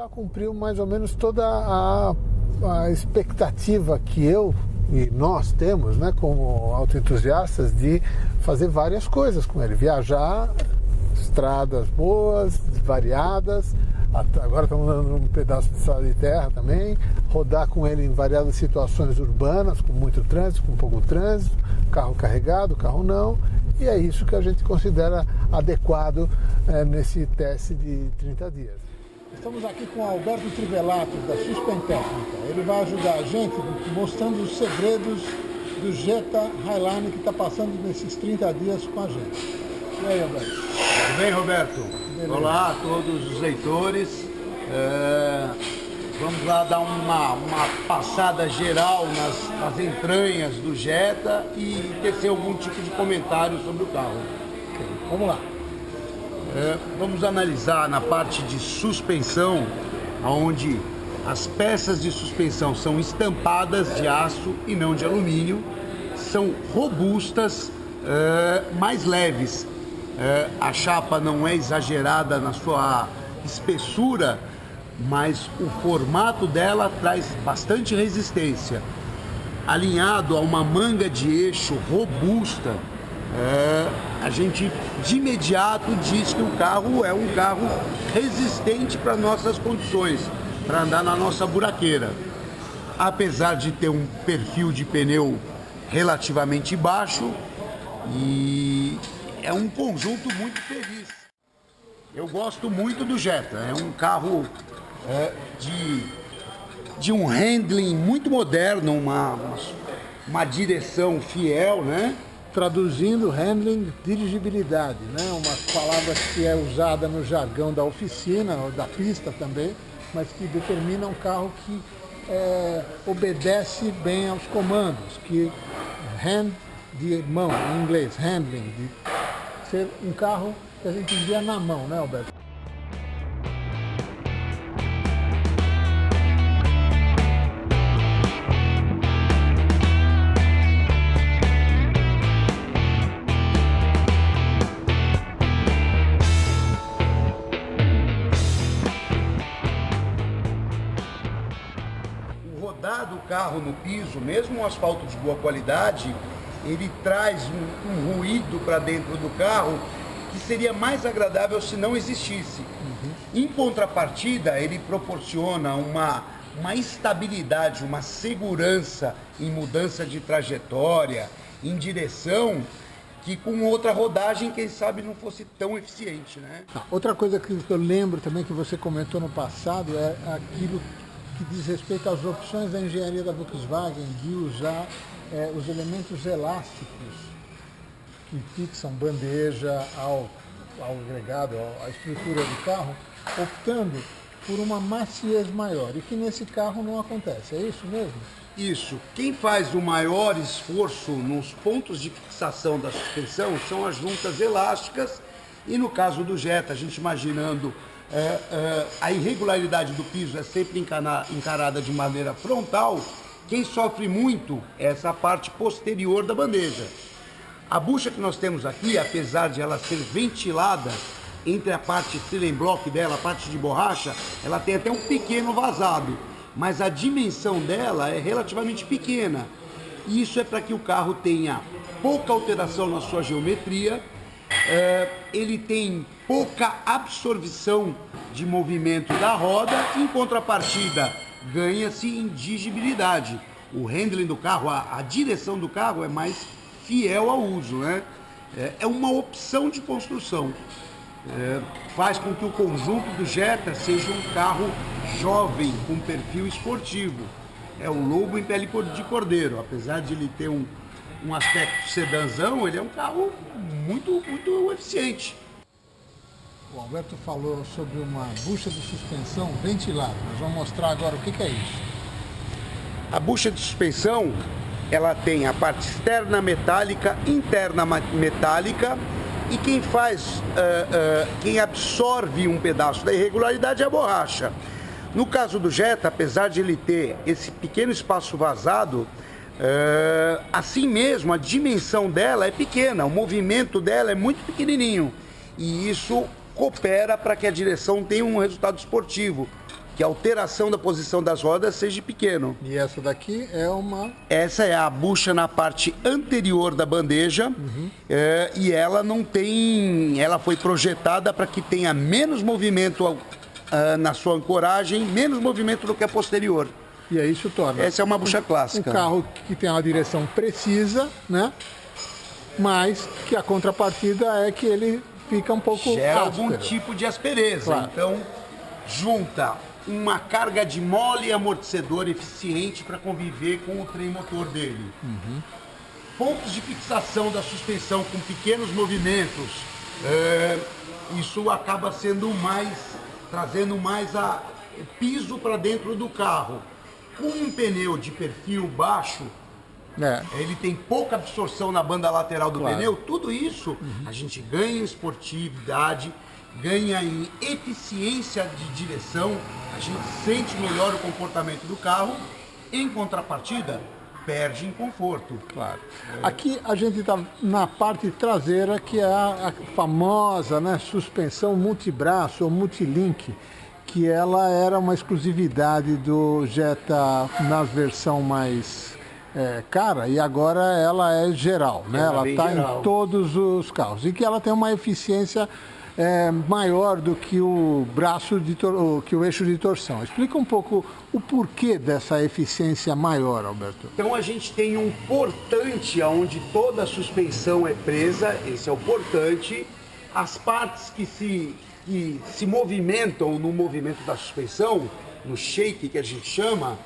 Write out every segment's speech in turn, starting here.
já cumpriu mais ou menos toda a expectativa que eu e nós temos, né, como autoentusiastas, de fazer várias coisas com ele. Viajar, estradas boas, variadas. Agora estamos andando num pedaço de estrada de terra também. Rodar com ele em variadas situações urbanas, com muito trânsito, com pouco trânsito. Carro carregado, carro não. E é isso que a gente considera adequado nesse teste de 30 dias. Estamos aqui com o Alberto Trivelato, da Suspentécnica. Ele vai ajudar a gente mostrando os segredos do Jetta Highline que está passando nesses 30 dias com a gente. E aí, Alberto? Tudo bem, Roberto? Beleza. Olá a todos os leitores. Vamos lá dar uma passada geral nas entranhas do Jetta e tecer algum tipo de comentário sobre o carro. Okay, vamos lá. Vamos analisar na parte de suspensão, onde as peças de suspensão são estampadas de aço e não de alumínio, são robustas, mais leves. A chapa não é exagerada na sua espessura, mas o formato dela traz bastante resistência. Alinhado a uma manga de eixo robusta, a gente de imediato diz que o carro é um carro resistente para nossas condições, para andar na nossa buraqueira. Apesar de ter um perfil de pneu relativamente baixo, e é um conjunto muito feliz. Eu gosto muito do Jetta, é um carro de um handling muito moderno, uma direção fiel, né? Traduzindo, handling, dirigibilidade, né? Uma palavra que é usada no jargão da oficina, ou da pista também, mas que determina um carro que obedece bem aos comandos, que hand de mão, em inglês, handling, de ser um carro que a gente via na mão, né, Alberto? O carro no piso, mesmo um asfalto de boa qualidade, ele traz um ruído para dentro do carro que seria mais agradável se não existisse. Em contrapartida, ele proporciona uma estabilidade, uma segurança em mudança de trajetória, em direção, que com outra rodagem, quem sabe, não fosse tão eficiente, né? Outra coisa que eu lembro também que você comentou no passado é aquilo que diz respeito às opções da engenharia da Volkswagen de usar os elementos elásticos que fixam bandeja ao agregado, à estrutura do carro, optando por uma maciez maior, e que nesse carro não acontece, é isso mesmo? Isso. Quem faz o maior esforço nos pontos de fixação da suspensão são as juntas elásticas, e no caso do Jetta, a gente imaginando a irregularidade do piso é sempre encarada de maneira frontal. Quem sofre muito é essa parte posterior da bandeja. A bucha que nós temos aqui, apesar de ela ser ventilada entre a parte cylinder block dela, a parte de borracha, ela tem até um pequeno vazado, mas a dimensão dela é relativamente pequena. Isso é para que o carro tenha pouca alteração na sua geometria, ele tem pouca absorção de movimento da roda, em contrapartida ganha-se em dirigibilidade. O handling do carro, a direção do carro é mais fiel ao uso, né? É uma opção de construção. Faz com que o conjunto do Jetta seja um carro jovem, com perfil esportivo. É um lobo em pele de cordeiro. Apesar de ele ter um aspecto sedanzão, ele é um carro muito, muito eficiente. O Alberto falou sobre uma bucha de suspensão ventilada. Nós vamos mostrar agora o que é isso. A bucha de suspensão, ela tem a parte externa metálica, interna metálica, e quem absorve um pedaço da irregularidade é a borracha. No caso do Jetta, apesar de ele ter esse pequeno espaço vazado, assim mesmo a dimensão dela é pequena, o movimento dela é muito pequenininho, e isso coopera para que a direção tenha um resultado esportivo. que a alteração da posição das rodas seja pequeno. E essa daqui é uma... Essa é a bucha na parte anterior da bandeja, e ela não tem... Ela foi projetada para que tenha menos movimento na sua ancoragem, menos movimento do que a posterior. E aí isso torna... Essa é uma bucha clássica. Um carro que tem uma direção precisa, né? Mas que a contrapartida é que ele fica um pouco gera áspero. Algum tipo de aspereza. Claro. Então, junta uma carga de mole e amortecedor eficiente para conviver com o trem motor dele. Pontos de fixação da suspensão com pequenos movimentos. Isso acaba sendo trazendo mais piso para dentro do carro. Com um pneu de perfil baixo, ele tem pouca absorção na banda lateral do pneu. Tudo isso a gente ganha em esportividade, ganha em eficiência de direção, a gente sente melhor o comportamento do carro. Em contrapartida, perde em conforto. Claro. Aqui a gente está na parte traseira, que é a famosa, né, suspensão multibraço ou multilink, que ela era uma exclusividade do Jetta na versão mais cara, e agora ela é geral, né? Ela está em todos os carros, e que ela tem uma eficiência maior do que o que o eixo de torção. Explica um pouco o porquê dessa eficiência maior, Alberto. Então a gente tem um portante onde toda a suspensão é presa, esse é o portante. As partes que se movimentam no movimento da suspensão, no shake que a gente chama,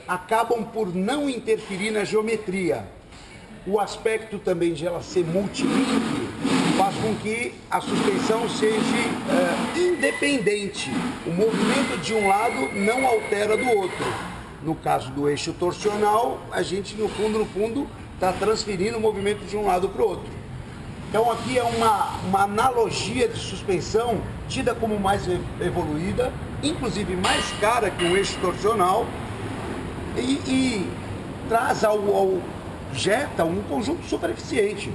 acabam por não interferir na geometria. O aspecto também de ela ser multilink faz com que a suspensão seja independente. O movimento de um lado não altera do outro. No caso do eixo torsional, a gente no fundo está transferindo o movimento de um lado para o outro. Então aqui é uma analogia de suspensão tida como mais evoluída, inclusive mais cara que o eixo torsional, e traz ao Jetta um conjunto super eficiente,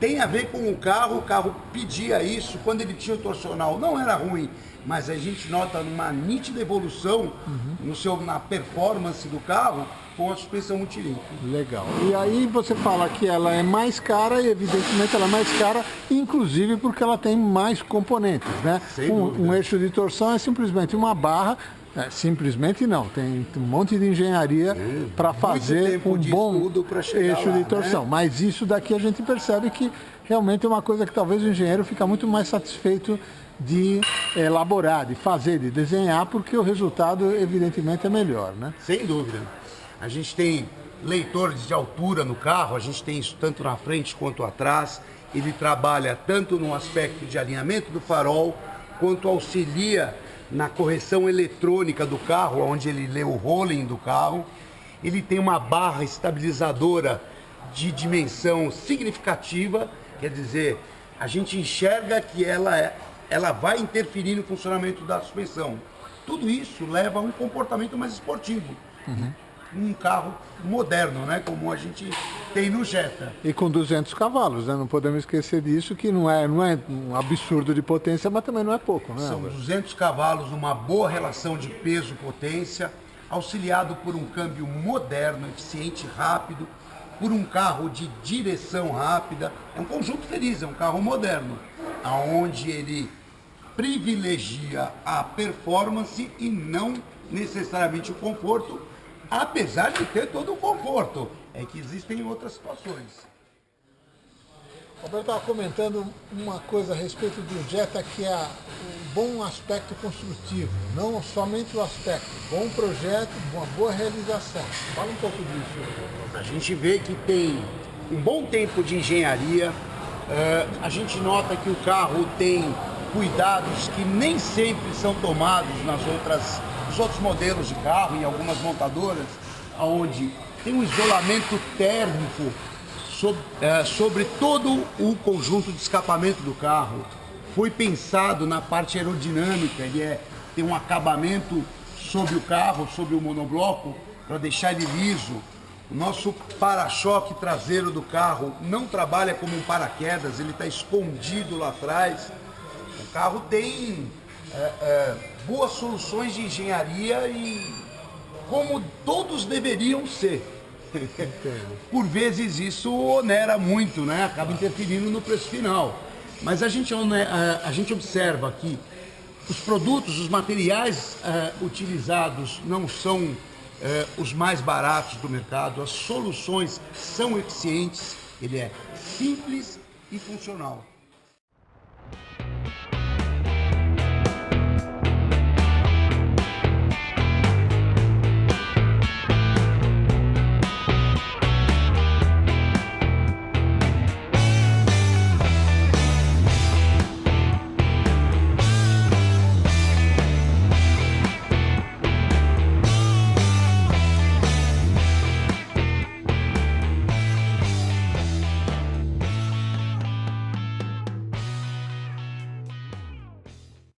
tem a ver com o carro pedia isso. Quando ele tinha o torsional não era ruim, mas a gente nota uma nítida evolução na performance do carro com a suspensão multilink. Legal. E aí você fala que ela é mais cara, e evidentemente ela é mais cara, inclusive porque ela tem mais componentes, né? Um eixo de torção é simplesmente uma barra. Simplesmente não, tem um monte de engenharia para fazer um bom eixo de torção, né? Mas isso daqui a gente percebe que realmente é uma coisa que talvez o engenheiro fica muito mais satisfeito de elaborar, de fazer, de desenhar, porque o resultado evidentemente é melhor, né? Sem dúvida. A gente tem leitores de altura no carro, a gente tem isso tanto na frente quanto atrás. Ele trabalha tanto no aspecto de alinhamento do farol, quanto auxilia na correção eletrônica do carro, onde ele lê o rolling do carro. Ele tem uma barra estabilizadora de dimensão significativa, quer dizer, a gente enxerga que ela vai interferir no funcionamento da suspensão. Tudo isso leva a um comportamento mais esportivo. Um carro moderno, né? Como a gente tem no Jetta. E com 200 cavalos, né? Não podemos esquecer disso, que não é um absurdo de potência, mas também não é pouco, né? São 200 cavalos, uma boa relação de peso-potência, auxiliado por um câmbio moderno, eficiente, rápido, por um carro de direção rápida. É um conjunto feliz, é um carro moderno, onde ele privilegia a performance e não necessariamente o conforto, apesar de ter todo o conforto. É que existem outras situações. O Roberto estava comentando uma coisa a respeito do Jetta, que é um bom aspecto construtivo, não somente o aspecto, bom projeto, uma boa realização. Fala um pouco disso. A gente vê que tem um bom tempo de engenharia, a gente nota que o carro tem cuidados que nem sempre são tomados nos outros modelos de carro, em algumas montadoras, onde tem um isolamento térmico sobre todo o conjunto de escapamento do carro. Foi pensado na parte aerodinâmica, tem um acabamento sobre o carro, sobre o monobloco, para deixar ele liso. O nosso para-choque traseiro do carro não trabalha como um paraquedas, ele está escondido lá atrás. O carro tem boas soluções de engenharia e como todos deveriam ser. Por vezes isso onera muito, né? Acaba interferindo no preço final. Mas a gente observa que os produtos, os materiais utilizados não são os mais baratos do mercado, as soluções são eficientes, ele é simples e funcional.